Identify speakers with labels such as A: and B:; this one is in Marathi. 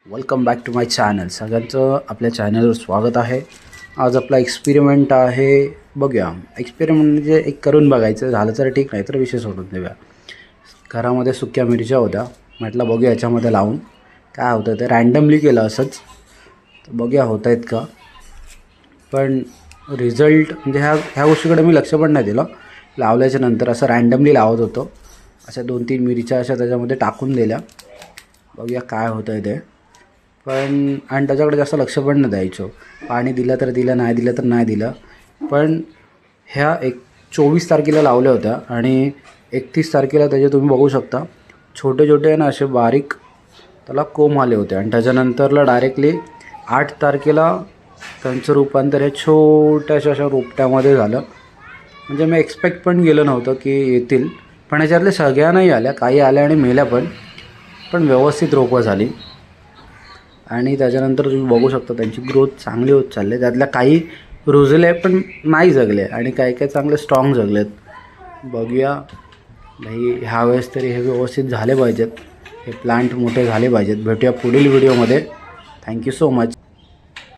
A: Welcome back to my channel. सगळ्यांचं आपल्या चॅनलवर स्वागत आहे. आज आपला एक्सपेरिमेंट आहे. बघूया, एक्सपेरिमेंट म्हणजे एक करून बघायचं, झालं तर ठीक, नाही तर विषय सोडून देऊया. घरामध्ये सुक्या मिरच्या होत्या, म्हटलं बघूया याच्यामध्ये लावून काय होतं. ते रँडमली केलं असंच, तर बघूया होत आहेत का. पण रिझल्ट म्हणजे ह्या गोष्टीकडे मी लक्ष पण नाही दिलं. लावल्याच्या नंतर असं रँडमली लावत होतो. अशा 2-3 मिरच्या अशा त्याच्यामध्ये टाकून दिल्या. बघूया काय होतं आहे ते. पण आणि त्याच्याकडे जास्त लक्ष पण नाही द्यायचो. पाणी दिलं तर दिलं, नाही दिलं तर नाही दिलं. पण ह्या 24 तारखेला लावल्या होत्या आणि 31 तारखेला त्याचे तुम्ही बघू शकता छोटे छोटे ना असे बारीक त्याला कोंब आले होते. आणि त्याच्यानंतरला डायरेक्टली 8 तारखेला त्यांचं रूपांतर हे छोट्याशा अशा रोपट्यामध्ये झालं. म्हणजे मी एक्सपेक्ट पण केलं नव्हतं की येतील, पण ह्याच्यातले सगळ्या नाही आल्या, काही आल्या आणि मेल्या पण व्यवस्थित रोपं झाली. आणि त्याच्यानंतर तुम्ही बघू शकता त्यांची ग्रोथ चांगली होत चालली आहे. त्यातल्या काही रुजले पण नाही जगले आणि काही काही चांगले स्ट्रॉंग जगलेत. बघूया भाई, ह्यावेळेस तरी हे व्यवस्थित झाले पाहिजेत, हे प्लांट मोठे झाले पाहिजेत. भेटूया पुढील व्हिडिओमध्ये. Thank you so much.